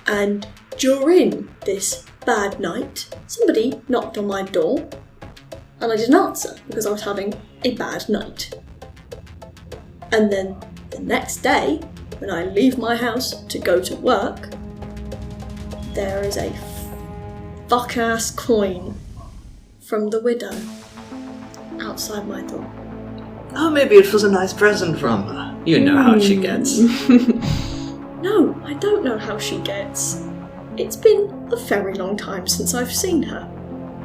And during this bad night, somebody knocked on my door, and I didn't answer because I was having a bad night. And then the next day, when I leave my house to go to work, there is a fuck-ass coin from the widow outside my door. Oh, maybe it was a nice present from her. You know how she gets. No, I don't know how she gets. It's been a very long time since I've seen her.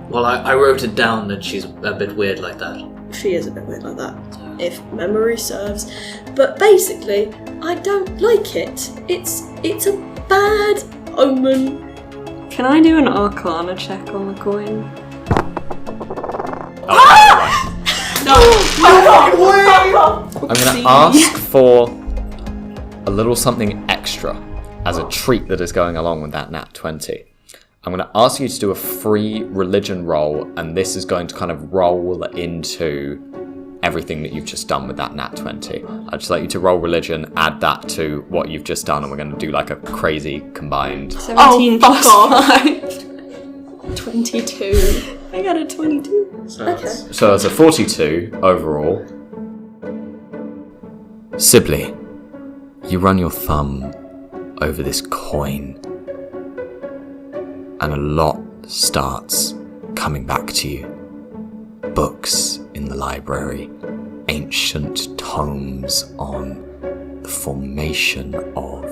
Well, I wrote it down that she's a bit weird like that. She is a bit weird like that, if memory serves. But basically, I don't like it. It's a bad omen. Can I do an Arcana check on the coin? I'm going to ask for a little something extra as a treat that is going along with that nat 20. I'm going to ask you to do a free religion roll, and this is going to kind of roll into everything that you've just done with that nat 20. I'd just like you to roll religion, add that to what you've just done, and we're going to do like a crazy combined. 17 fuck plus off. 5. 22. I got a 22. So that's a 42 overall. Sibly, you run your thumb over this coin, and a lot starts coming back to you. Books in the library, ancient tomes on the formation of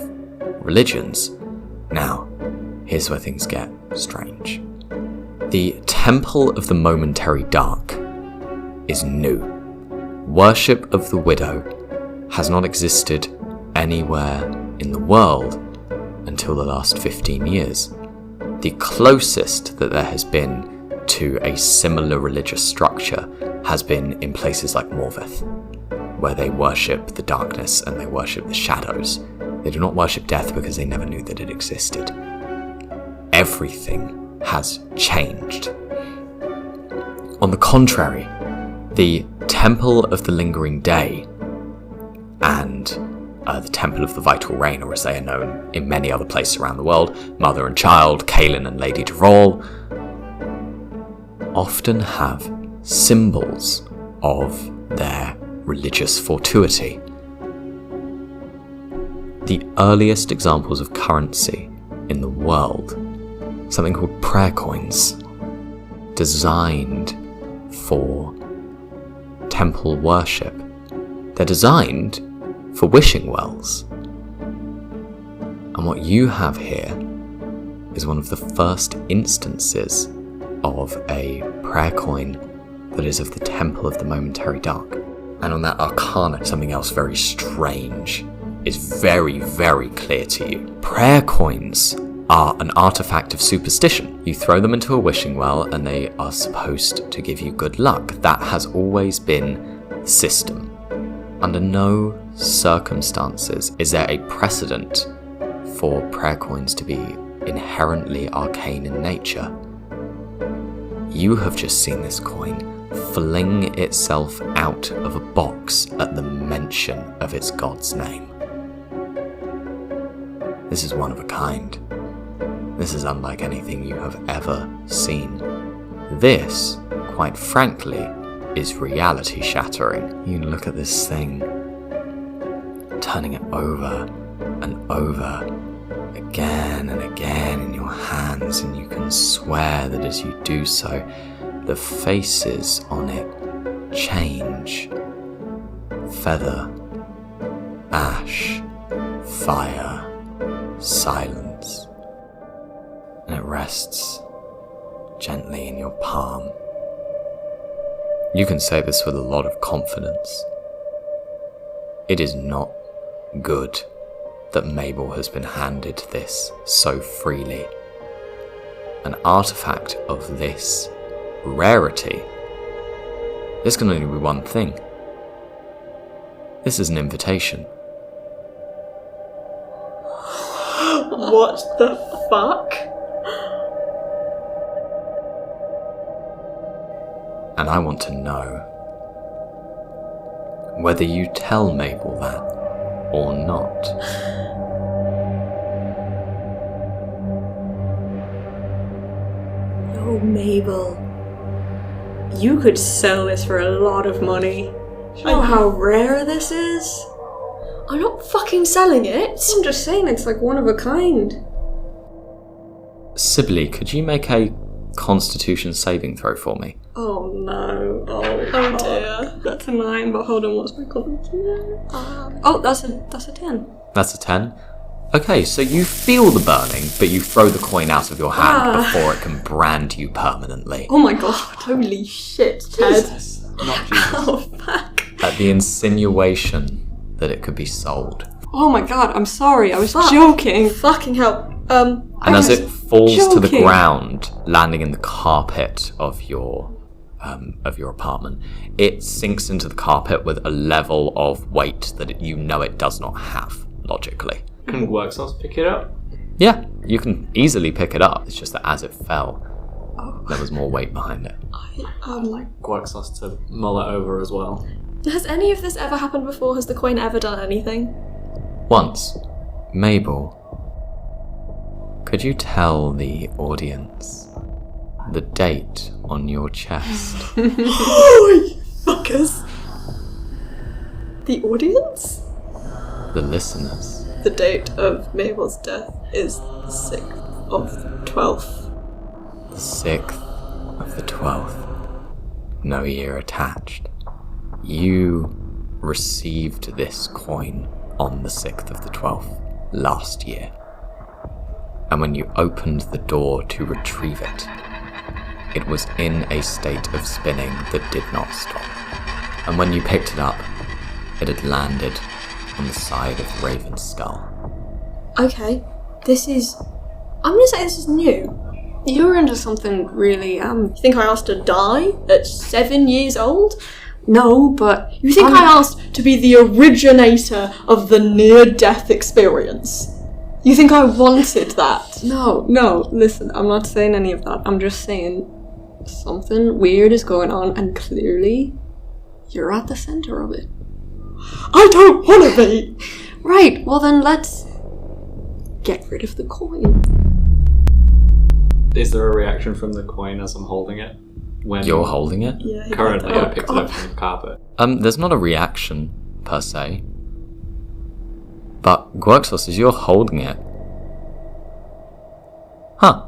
religions. Now, here's where things get strange. The Temple of the Momentary Dark is new. Worship of the Widow has not existed anywhere in the world until the last 15 years. The closest that there has been to a similar religious structure has been in places like Morvith, where they worship the darkness and they worship the shadows. They do not worship death because they never knew that it existed. Everything has changed. On the contrary, the Temple of the Lingering Day and the Temple of the Vital Rain, or as they are known in many other places around the world, Mother and Child, Kaelin and Lady Devrall, often have symbols of their religious fortuity. The earliest examples of currency in the world, something called prayer coins, designed for temple worship. They're designed for wishing wells. And what you have here is one of the first instances of a prayer coin that is of the Temple of the Momentary Dark. And on that arcana, something else very strange is very, very clear to you. Prayer coins are an artifact of superstition. You throw them into a wishing well and they are supposed to give you good luck. That has always been the system. Under no circumstances is there a precedent for prayer coins to be inherently arcane in nature. You have just seen this coin fling itself out of a box at the mention of its god's name. This is one of a kind. This is unlike anything you have ever seen. This, quite frankly, is reality shattering. You look at this thing, turning it over and over again and again in your hands, and you can swear that as you do so, the faces on it change. Feather, ash, fire, silence. And it rests gently in your palm. You can say this with a lot of confidence. It is not good that Mabel has been handed this so freely. An artifact of this rarity. This can only be one thing. This is an invitation. What the fuck? And I want to know whether you tell Mabel that or not. Oh, Mabel. You could sell this for a lot of money. You know how rare this is? I'm not fucking selling it. I'm just saying it's like one of a kind. Sibly, could you make a Constitution saving throw for me? Oh no. Oh dear. That's a 9, but hold on, what's my Constitution? Oh, that's a 10. That's a 10. Okay, so you feel the burning, but you throw the coin out of your hand before it can brand you permanently. Oh my god. Holy shit, Ted. Not Jesus. Oh fuck. At the insinuation that it could be sold. Oh my god, I'm sorry, I was joking. Fucking hell. And as it falls to the joking. ground, landing in the carpet of your apartment, it sinks into the carpet with a level of weight that you know it does not have, logically. Can Gwerxos pick it up? Yeah, you can easily pick it up. It's just that as it fell, there was more weight behind it. I'd like Gwerxos to mull it over as well. Has any of this ever happened before? Has the coin ever done anything? Once, Mabel, could you tell the audience the date on your chest? Oh, you fuckers! The audience? The listeners. The date of Mabel's death is the 6th of the 12th. The 6th of the 12th. No year attached. You received this coin on the 6th of the 12th last year. And when you opened the door to retrieve it, it was in a state of spinning that did not stop. And when you picked it up, it had landed on the side of the raven's skull. Okay, I'm gonna say this is new. You're into something really, You think I asked to die at 7 years old? no, but... You think I asked to be the originator of the near-death experience? You think I wanted that? No, listen, I'm not saying any of that. I'm just saying something weird is going on, and clearly you're at the centre of it. I don't want to be! Right, well then let's get rid of the coin. Is there a reaction from the coin as I'm holding it? When You're holding it? Yeah, currently I picked it up from the carpet. There's not a reaction, per se. But, Gwerxos, as you're holding it... Huh.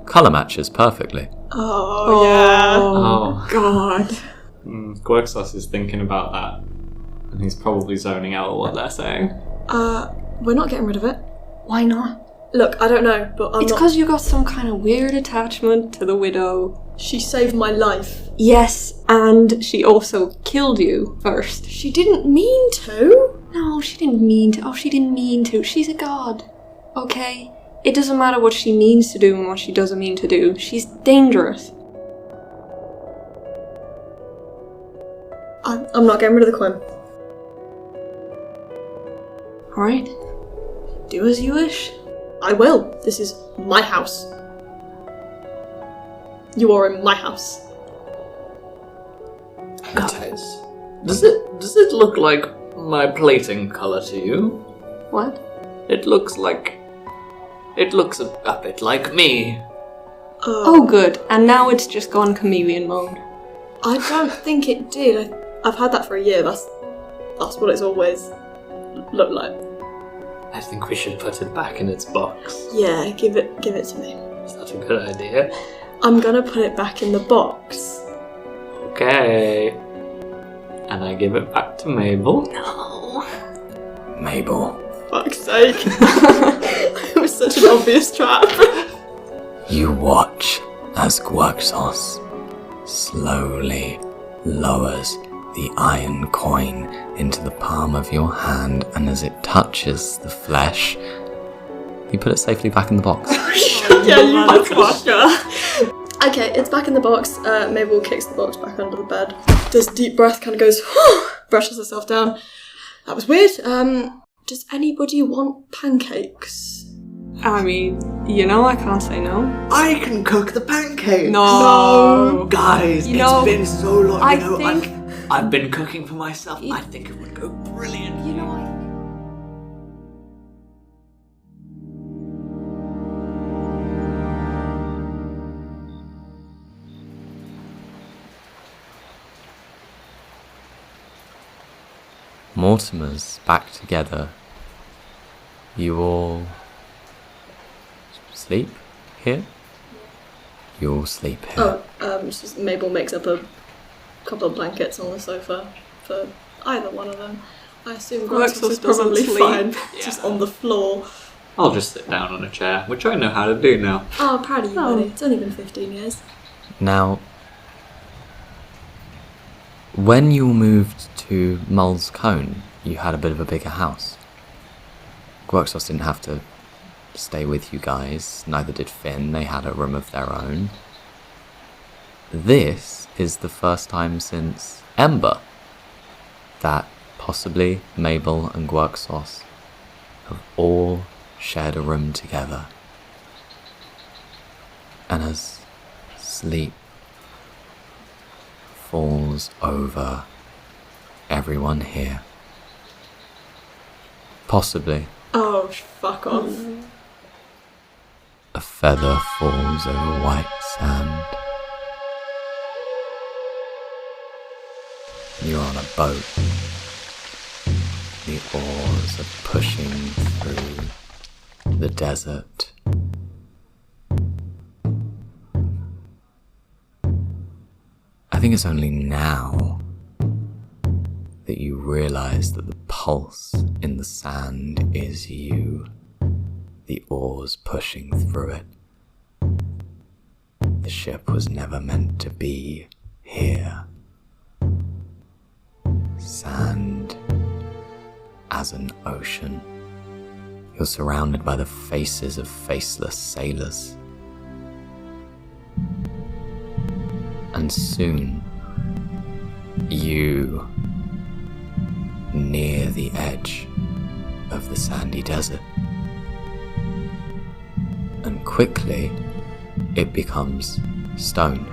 Colour matches perfectly. Oh, yeah. Oh. God. Gwerxos is thinking about that. And he's probably zoning out at what they're saying. We're not getting rid of it. Why not? Look, I don't know, but It's because you got some kind of weird attachment to the widow. She saved my life. Yes, and she also killed you first. She didn't mean to. No, she didn't mean to. Oh, she didn't mean to. She's a god. Okay? It doesn't matter what she means to do and what she doesn't mean to do. She's dangerous. I'm not getting rid of the coin. Alright? Do as you wish. I will. This is my house. You are in my house. Guys, does it look like my plating colour to you? What? It looks a bit like me. Oh, good. And now it's just gone chameleon mode. I don't think it did. I've had that for a year. That's what it's always looked like. I think we should put it back in its box. Yeah, give it to me. Is that a good idea? I'm gonna put it back in the box. Okay. And I give it back to Mabel. No. Mabel, Fuck's sake. It was such an obvious trap. you watch as Gwerxos slowly lowers the iron coin into the palm of your hand, and as it touches the flesh, you put it safely back in the box. Yeah, you fucker. Okay, it's back in the box. Mabel kicks the box back under the bed. Does a deep breath, kind of goes, brushes herself down. That was weird. Does anybody want pancakes? I mean, I can't say no. I can cook the pancakes! No. Guys, it's been so long. I think... I've been cooking for myself. I think it would go brilliant. Mortimers back together. You all sleep here? You all sleep here. Mabel makes up a couple of blankets on the sofa for either one of them. I assume Gwerxos is probably fine, just on the floor. I'll just sit down on a chair, which I know how to do now. Oh, proud of you, buddy. It's only been 15 years. Now, when you moved to Mull's Cone, you had a bit of a bigger house. Gwerxos didn't have to stay with you guys, neither did Finn. They had a room of their own. This is the first time since Ember that possibly Mabel and Gwerxos have all shared a room together. And as sleep falls over everyone here. Possibly Oh, fuck off. a feather falls over white sand. You're on a boat. The oars are pushing through the desert. I think it's only now that you realize that the pulse in the sand is you, the oars pushing through it. The ship was never meant to be here. Sand as an ocean. You're surrounded by the faces of faceless sailors. And soon, you near the edge of the sandy desert. And quickly, it becomes stone.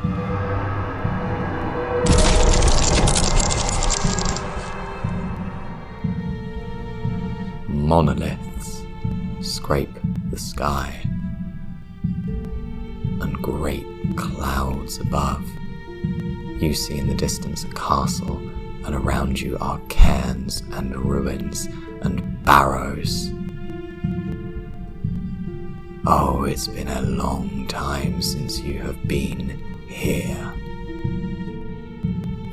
Monoliths scrape the sky, and great clouds above. You see in the distance a castle, and around you are cairns and ruins and barrows. Oh, it's been a long time since you have been here.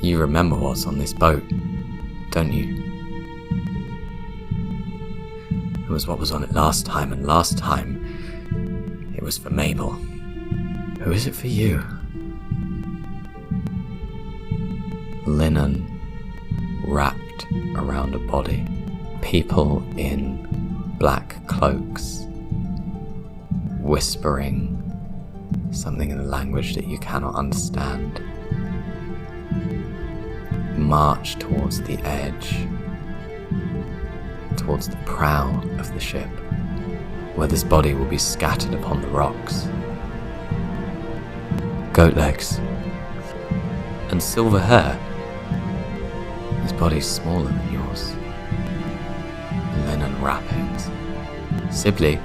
You remember what's on this boat, don't you? It was what was on it last time, and last time it was for Mabel. Who is it for you? Linen wrapped around a body. People in black cloaks, whispering something in a language that you cannot understand. March towards the edge, towards the prow of the ship, where this body will be scattered upon the rocks. Goat legs and silver hair. His body's smaller than yours. Linen wrappings. Sibly,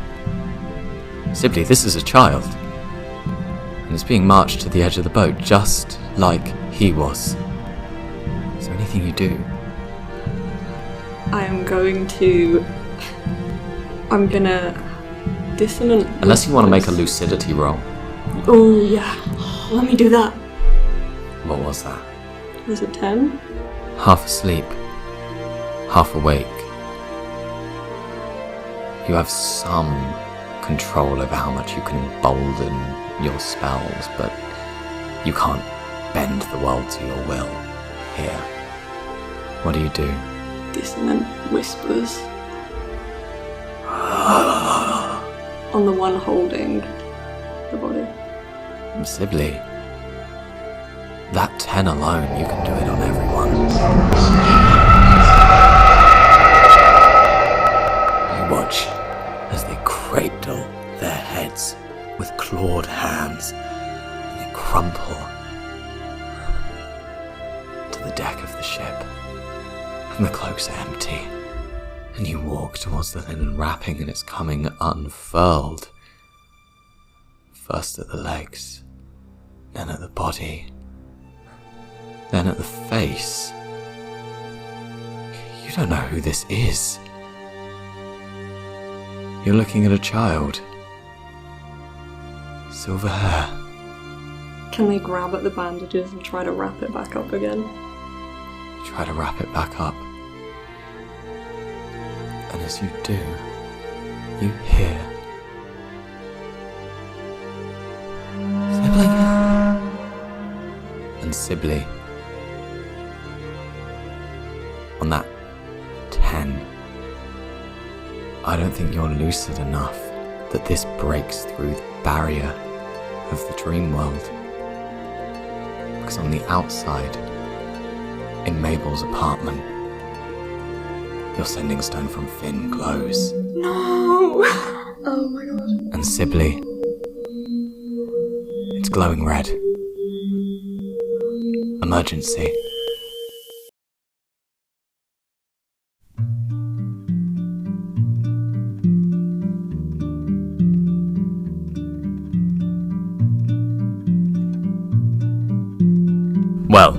this is a child, and it's being marched to the edge of the boat just like he was. Is there anything you do? I'm gonna dissonant. Unless you want to make a lucidity roll. Oh yeah, let me do that. What was that? Was it 10? Half asleep, half awake. You have some control over how much you can embolden your spells, but you can't bend the world to your will here. What do? Dissonant whispers. On the one holding the body. Sibly, that 10 alone, you can do it on everyone. You watch as they cradle their heads with clawed hands, and they crumple to the deck of the ship, and the cloaks are empty, and you walk towards the linen wrapping, and it's coming unfurled. First at the legs, then at the body, then at the face. You don't know who this is. You're looking at a child. Silver hair. Can they grab at the bandages and try to wrap it back up again? You try to wrap it back up. And as you do, you hear Sibly. And Sibly, on that 10, I don't think you're lucid enough that this breaks through the barrier of the dream world. Because on the outside, in Mabel's apartment, your sending stone from Finn glows. No! Oh my god. And Sibly, it's glowing red. And emergency. Well,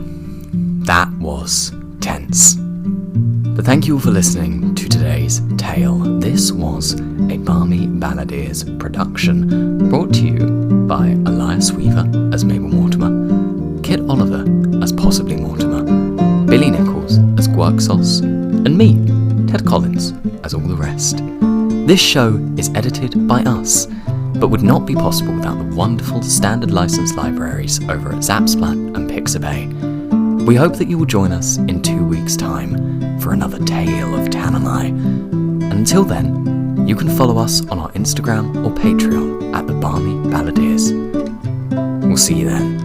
that was tense. But thank you all for listening to today's tale. This was a Balmy Balladeers production, brought to you by Elias Weaver as Mabel Mortimer, Kit Oliver as possibly Mortimer, Billy Nicholls as Gwerxos, and me, Ted Collins, as all the rest. This show is edited by us, but would not be possible without the wonderful standard license libraries over at Zapsplat and Pixabay. We hope that you will join us in 2 weeks' time for another tale of Tanamai. And until then, you can follow us on our Instagram or Patreon at the Balmy Balladeers. We'll see you then.